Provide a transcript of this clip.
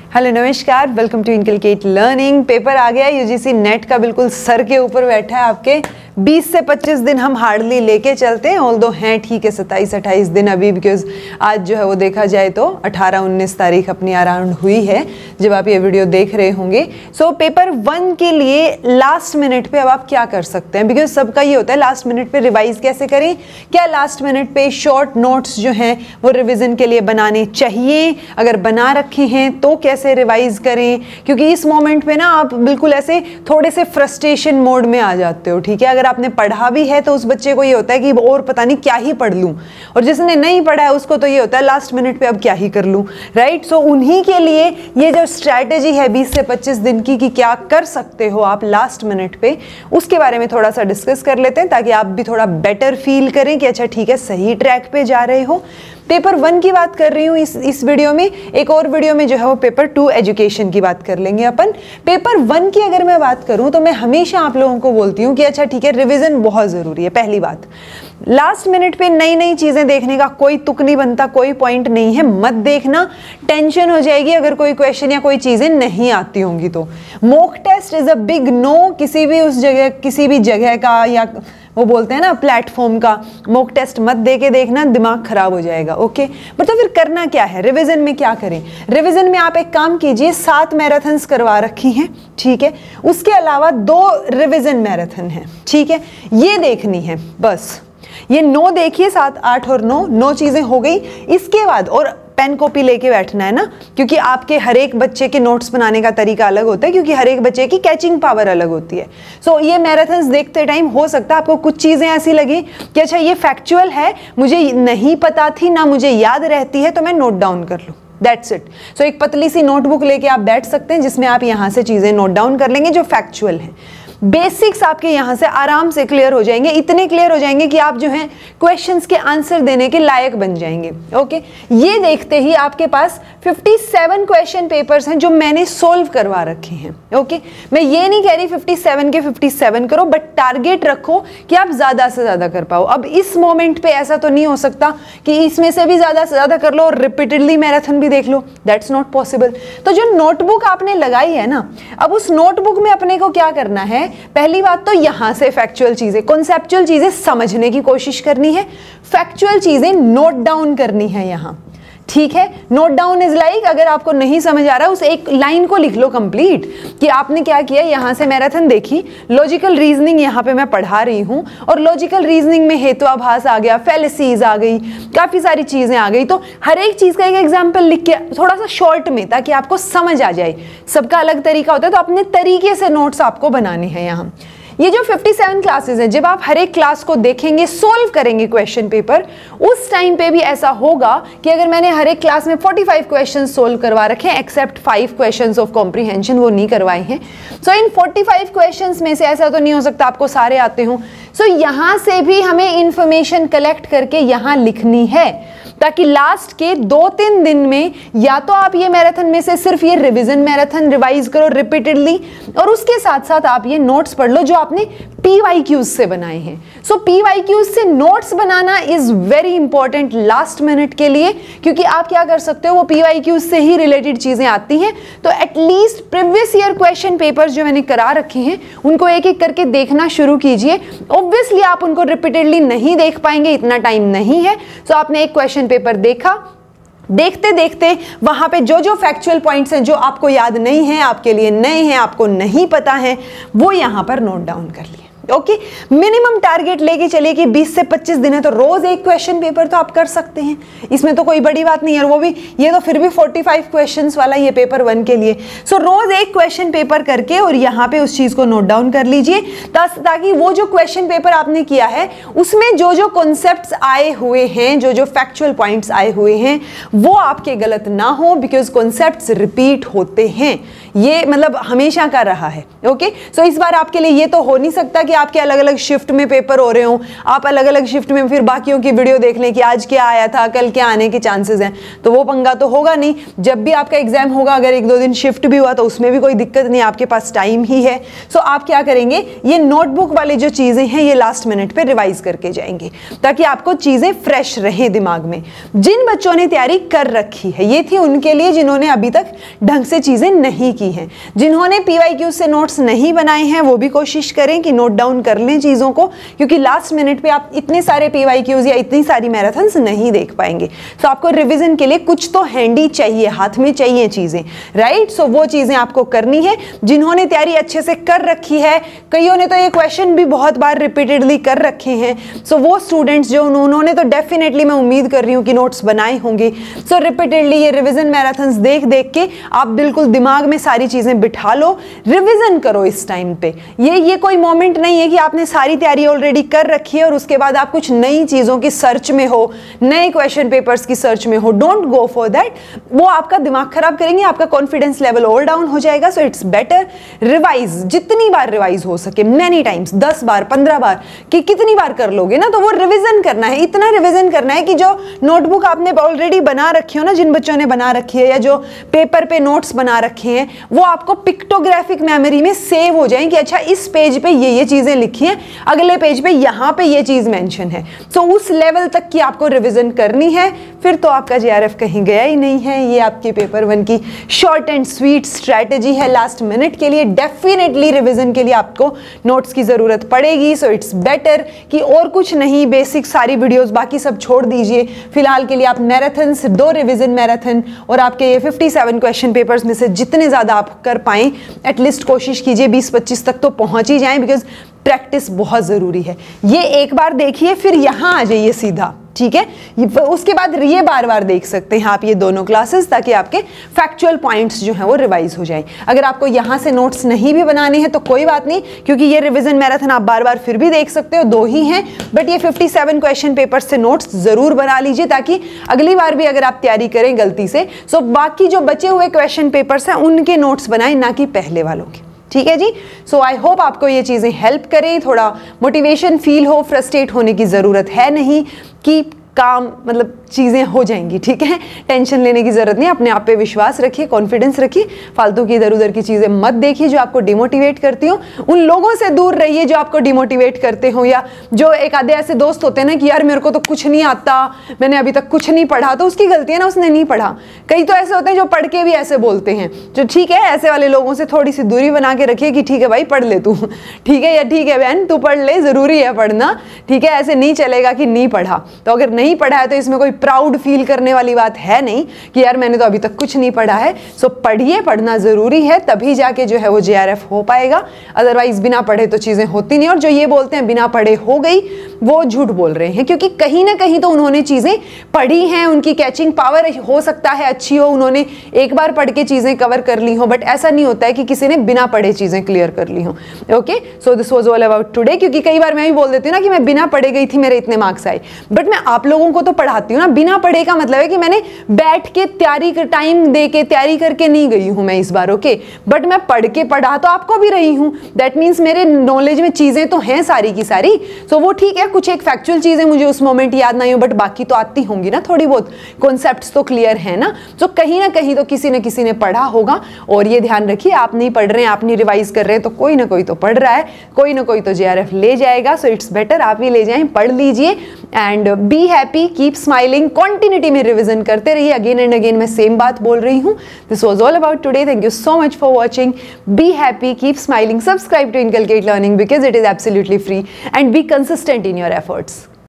Hello नमस्कार, welcome to inculcate learning. Paper आ गया यूजीसी नेट का, बिल्कुल सर के ऊपर बैठा है आपके। 20 से 25 दिन हम हार्डली लेके चलते हैं, ऑल्दो हैं ठीक है 27-28 दिन अभी, बिकॉज आज जो है वो देखा जाए तो 18-19 तारीख अपनी अराउंड हुई है जब आप ये वीडियो देख रहे होंगे। सो पेपर 1 के लिए लास्ट मिनट पे अब आप क्या कर सकते हैं, बिकॉज सबका ये होता है लास्ट मिनट पे रिवाइज कैसे करें। क्या लास्ट मिनट पे शॉर्ट नोट्स जो हैं वो रिविजन के लिए बनाने चाहिए, अगर बना रखे हैं तो कैसे रिवाइज करें, क्योंकि इस मोमेंट पे ना आप बिल्कुल ऐसे थोड़े से फ्रस्ट्रेशन मोड में आ जाते हो। ठीक है, अगर आपने पढ़ा भी है तो उस बच्चे को ये होता है कि और पता नहीं क्या ही पढ़ लूं, और जिसने नहीं पढ़ा है उसको तो ये होता है लास्ट मिनट पे अब क्या ही कर लूं, राइट। सो उन्हीं के लिए ये जो स्ट्रैटेजी है 20 से 25 दिन की कि क्या कर सकते हो आप लास्ट मिनट पे, उसके बारे में थोड़ा सा डिस्कस कर लेते हैं ताकि आप भी थोड़ा बेटर फील करें कि अच्छा ठीक है सही ट्रैक पे जा रहे हो। पेपर 1 की बात कर रही हूँ इस वीडियो में। एक और वीडियो में जो है वो पेपर 2 एजुकेशन की बात कर लेंगे अपन। पेपर 1 की अगर मैं बात करूँ तो मैं हमेशा आप लोगों को बोलती हूँ कि अच्छा ठीक है रिवीजन बहुत ज़रूरी है। पहली बात, लास्ट मिनट पे नई नई चीज़ें देखने का कोई तुक नहीं बनता, कोई पॉइंट नहीं है, मत देखना, टेंशन हो जाएगी अगर कोई क्वेश्चन या कोई चीज़ें नहीं आती होंगी तो। Mock test is a big no, किसी भी जगह का या वो बोलते हैं ना प्लेटफॉर्म का मॉक टेस्ट मत दे के देखना, दिमाग खराब हो जाएगा। ओके, मतलब फिर करना क्या है, रिवीजन में क्या करें। रिवीजन में आप एक काम कीजिए, 7 मैराथन्स करवा रखी हैं, ठीक है, उसके अलावा 2 रिवीजन मैराथन है, ठीक है, ये देखनी है बस। ये 9 देखिए, 7, 8 और 9 चीजें हो गई। इसके बाद और पेन कॉपी लेके बैठना है ना, क्योंकि आपके हर एक बच्चे के नोट्स बनाने का तरीका अलग होता है, क्योंकि हर एक बच्चे की कैचिंग पावर अलग होती है। सो ये मैराथन्स देखते टाइम हो सकता है आपको कुछ चीज़ें ऐसी लगी कि अच्छा ये फैक्चुअल है, मुझे नहीं पता थी ना मुझे याद रहती है, तो मैं नोट डाउन कर लूँ, दैट्स इट। सो एक पतली सी नोटबुक लेके आप बैठ सकते हैं जिसमें आप यहाँ से चीज़ें नोट डाउन कर लेंगे जो फैक्चुअल हैं। बेसिक्स आपके यहाँ से आराम से क्लियर हो जाएंगे, इतने क्लियर हो जाएंगे कि आप जो हैं क्वेश्चंस के आंसर देने के लायक बन जाएंगे। ओके, ये देखते ही आपके पास 57 क्वेश्चन पेपर्स हैं जो मैंने सोल्व करवा रखे हैं। ओके, मैं ये नहीं कह रही 57 के 57 करो, बट टारगेट रखो कि आप ज़्यादा से ज़्यादा कर पाओ। अब इस मोमेंट पे ऐसा तो नहीं हो सकता कि इसमें से भी ज़्यादा से ज़्यादा कर लो और रिपीटेडली मैराथन भी देख लो, दैट्स नॉट पॉसिबल। तो जो नोटबुक आपने लगाई है ना, अब उस नोटबुक में अपने को क्या करना है, पहली बात तो यहां से फैक्चुअल चीजें, कॉन्सेप्चुअल चीजें समझने की कोशिश करनी है, फैक्चुअल चीजें नोट डाउन करनी है यहां, ठीक है। नोट डाउन इज लाइक, अगर आपको नहीं समझ आ रहा उस एक लाइन को लिख लो कंप्लीट कि आपने क्या किया। यहां से मैराथन देखी, लॉजिकल रीजनिंग यहां पे मैं पढ़ा रही हूं, और लॉजिकल रीजनिंग में हेतुआभास आ गया, फैलेसीज आ गई, काफी सारी चीजें आ गई। तो हर एक चीज का एक एग्जाम्पल लिख के थोड़ा सा शॉर्ट में, ताकि आपको समझ आ जाए। सबका अलग तरीका होता है, तो अपने तरीके से नोट्स आपको बनाने हैं यहाँ। ये जो 57 क्लासेस हैं, जब आप हर एक क्लास को देखेंगे, सोल्व करेंगे क्वेश्चन पेपर, उस टाइम पे भी ऐसा होगा कि अगर मैंने हर एक क्लास में 45 क्वेश्चन सोल्व करवा रखे हैं, एक्सेप्ट 5 क्वेश्चंस ऑफ कॉम्प्रीहेंशन, वो नहीं करवाए हैं। सो इन 45 क्वेश्चंस में से ऐसा तो नहीं हो सकता आपको सारे आते हों। सो यहाँ से भी हमें इंफॉर्मेशन कलेक्ट करके यहाँ लिखनी है, ताकि लास्ट के 2-3 दिन में या तो आप ये मैराथन में से सिर्फ ये रिवीजन मैराथन रिवाइज करो रिपीटेडली, और उसके साथ साथ आप ये नोट्स पढ़ लो जो आपने PYQs से बनाए हैं। सो PYQs से notes banana is very important last minute के लिए, क्योंकि आप क्या कर सकते हो, वो PYQs से ही रिलेटेड चीजें आती हैं। तो at least previous year question paper जो मैंने करा रखे हैं उनको एक एक करके देखना शुरू कीजिए। ऑब्वियसली आप उनको रिपीटेडली नहीं देख पाएंगे, इतना टाइम नहीं है। सो आपने एक क्वेश्चन पेपर देखा, देखते देखते वहां पे जो जो फैक्चुअल पॉइंट्स हैं जो आपको याद नहीं है, आपके लिए नए हैं, आपको नहीं पता है, वो यहां पर नोट डाउन कर लिए। ओके, मिनिमम टारगेट लेके चलिए कि 20 से 25 दिन है तो रोज एक क्वेश्चन पेपर तो आप कर सकते हैं, इसमें तो कोई बड़ी बात नहीं है। और वो भी ये तो फिर भी 45 क्वेश्चंस वाला ये पेपर 1 के लिए। सो रोज एक क्वेश्चन पेपर करके और यहाँ पे उस चीज को नोट डाउन कर लीजिए, ताकि वो जो क्वेश्चन पेपर आपने किया है उसमें जो जो कॉन्सेप्ट्स आए हुए हैं, जो जो फैक्चुअल पॉइंट्स आए हुए हैं, वो आपके गलत ना हो, बिकॉज कॉन्सेप्ट्स रिपीट होते हैं, ये मतलब हमेशा का रहा है। ओके, सो इस बार आपके लिए ये तो हो नहीं सकता कि आपके अलग अलग शिफ्ट में पेपर हो रहे हो, आप अलग अलग शिफ्ट में फिर बाकियों की वीडियो देख लें कि आज क्या आया था, कल क्या आने के चांसेस हैं, तो वो पंगा तो होगा नहीं। जब भी आपका एग्जाम होगा, अगर 1-2 दिन शिफ्ट भी हुआ तो उसमें भी कोई दिक्कत नहीं, आपके पास टाइम ही है। सो आप क्या करेंगे, ये नोटबुक वाली जो चीजें हैं ये लास्ट मिनट पे रिवाइज करके जाएंगे ताकि आपको चीजें फ्रेश रहे दिमाग में। जिन बच्चों ने तैयारी कर रखी है, ये थी उनके लिए जिन्होंने अभी तक ढंग से चीजें नहीं की हैं। जिन्होंने PYQ से नोट्स नहीं बनाए हैं वो भी कोशिश करें कि नोट डाउन कर लें चीजों को, क्योंकि लास्ट मिनट पे आप इतने सारे PYQs या इतनी सारी मैराथन्स नहीं देख पाएंगे। सो आपको रिवीजन के लिए कुछ तो हैंडी चाहिए, हाथ में चाहिए चीजें, राइट। सो वो चीजें आपको करनी है। जिन्होंने तैयारी अच्छे से कर रखी है, कईयों ने तो ये क्वेश्चन भी बहुत बार रिपीटेडली कर रखे हैं, सो वो स्टूडेंट्स जो उन्होंने तो डेफिनेटली मैं उम्मीद कर रही हूँ कि नोट्स बनाए होंगे। सो रिपीटेडली ये रिवीजन मैराथन्स देख देख के आप बिल्कुल दिमाग में सारी चीजें बिठा लो, रिवीजन करो इस टाइम पे। ये कोई मोमेंट नहीं है कि आपने सारी तैयारी ऑलरेडी कर रखी है और उसके बाद आप कुछ नई चीजों की सर्च में हो, नए क्वेश्चन पेपर्स की सर्च में हो। डोंट गो फॉर दैट, वो आपका दिमाग खराब करेंगे, आपका कॉन्फिडेंस लेवल और डाउन हो जाएगा। सो इट्स बेटर रिवाइज, जितनी बार रिवाइज हो सके, मेनी टाइम्स, 10 बार 15 बार, कि कितनी बार कर लोगे ना, तो वो रिवीजन करना है, इतना रिवीजन करना है कि जो नोटबुक आपने ऑलरेडी बना रखी हो ना, जिन बच्चों ने बना रखी है या जो पेपर पे नोट्स बना रखे हैं, वो आपको पिक्टोग्राफिक मेमोरी में सेव हो जाए कि अच्छा इस पेज पे ये चीजें लिखी हैं, अगले पेज पे यहाँ पे ये चीज मेंशन है। सो उस लेवल तक की आपको रिवीजन करनी है, फिर तो आपका JRF कहीं गया ही नहीं है। ये आपके पेपर 1 की शॉर्ट एंड स्वीट स्ट्रैटेजी है लास्ट मिनट के लिए। डेफिनेटली रिवीजन के लिए आपको नोट्स की जरूरत पड़ेगी। सो इट्स बेटर कि और कुछ नहीं, बेसिक सारी वीडियोस बाकी सब छोड़ दीजिए। फिलहाल के लिए आप मैराथन्स, 2 रिवीजन मैराथन और आपके ये 57 क्वेश्चन पेपर्स में से जितने ज्यादा आप कर पाएं, एटलीस्ट कोशिश कीजिए 20-25 तक तो पहुंच ही जाएं, बिकॉज प्रैक्टिस बहुत जरूरी है। ये एक बार देखिए, फिर यहां आ जाइए सीधा, ठीक है। उसके बाद ये बार बार देख सकते हैं आप ये दोनों क्लासेस, ताकि आपके फैक्चुअल पॉइंट्स जो हैं वो रिवाइज हो जाएं। अगर आपको यहां से नोट्स नहीं भी बनाने हैं तो कोई बात नहीं, क्योंकि ये रिवीजन मैराथन आप बार बार फिर भी देख सकते हो, 2 ही हैं, बट ये 57 क्वेश्चन पेपर से नोट्स जरूर बना लीजिए, ताकि अगली बार भी अगर आप तैयारी करें गलती से, सो बाकी जो बचे हुए क्वेश्चन पेपर्स हैं उनके नोट्स बनाएं, ना कि पहले वालों के। ठीक है जी। सो आई होप आपको ये चीजें हेल्प करें, थोड़ा मोटिवेशन फील हो, फ्रस्ट्रेट होने की जरूरत है नहीं, कि काम मतलब चीज़ें हो जाएंगी, ठीक है। टेंशन लेने की ज़रूरत नहीं, अपने आप पे विश्वास रखिए, कॉन्फिडेंस रखिए, फालतू की इधर उधर की चीज़ें मत देखिए जो आपको डिमोटिवेट करती हो। उन लोगों से दूर रहिए जो आपको डिमोटिवेट करते हो, या जो एक आधे ऐसे दोस्त होते हैं ना कि यार मेरे को तो कुछ नहीं आता, मैंने अभी तक कुछ नहीं पढ़ा, तो उसकी गलती है ना, उसने नहीं पढ़ा। कई तो ऐसे होते हैं जो पढ़ के भी ऐसे बोलते हैं, जो ठीक है, ऐसे वाले लोगों से थोड़ी सी दूरी बना के रखिए कि ठीक है भाई पढ़ ले तू, ठीक है, या ठीक है बहन तू पढ़ ले, ज़रूरी है पढ़ना, ठीक है। ऐसे नहीं चलेगा कि नहीं पढ़ा, तो अगर नहीं पढ़ा है तो इसमें कोई प्राउड फील करने वाली बात है नहीं कि यार मैंने तो अभी तक कुछ नहीं पढ़ा है। सो पढ़िए, पढ़ना जरूरी है, तभी जाके जो है वो JRF हो पाएगा, अदरवाइज बिना पढ़े तो चीजें होती नहीं। और जो ये बोलते हैं बिना पढ़े हो गई, वो झूठ बोल रहे हैं, क्योंकि कहीं ना कहीं तो उन्होंने चीजें पढ़ी हैं, उनकी कैचिंग पावर हो सकता है अच्छी हो, उन्होंने एक बार पढ़ के चीजें कवर कर ली हो, बट ऐसा नहीं होता है कि किसी ने बिना पढ़े चीजें क्लियर कर ली हो। Okay, so this was all about today. क्योंकि कई बार मैं भी बोल देती हूँ ना कि मैं बिना पढ़े गई थी, मेरे इतने मार्क्स आए, बट मैं आप लोगों को तो पढ़ाती हूँ ना। बिना पढ़े का मतलब है कि मैंने बैठ के तैयारी कर, टाइम दे के तैयारी करके नहीं गई हूं मैं इस बार, ओके, बट मैं पढ़ के पढ़ा तो आपको भी रही हूं। दैट मीन्स मेरे नॉलेज में चीजें तो हैं सारी की सारी। सो वो ठीक है, कुछ एक फैक्चुअल चीजें मुझे उस मोमेंट याद नहीं हो, बट बाकी तो आती होंगी ना, थोड़ी बहुत कॉन्सेप्ट्स तो क्लियर है ना। सो कहीं ना कहीं तो किसी न किसी ने पढ़ा होगा। और ये ध्यान रखिए, आप नहीं पढ़ रहे हैं, आप नहीं रिवाइज कर रहे हैं, तो कोई ना कोई तो पढ़ रहा है, कोई ना कोई तो JRF ले जाएगा। सो इट्स बेटर आप भी ले जाएं, पढ़ लीजिए and be happy, keep smiling, continuity में रिवीजन करते रहिए। अगेन एंड अगेन मैं सेम बात बोल रही हूँ। This was all about today. Thank you so much for watching. Be happy, keep smiling, subscribe to inculcate learning because it is absolutely free, and be consistent in your efforts.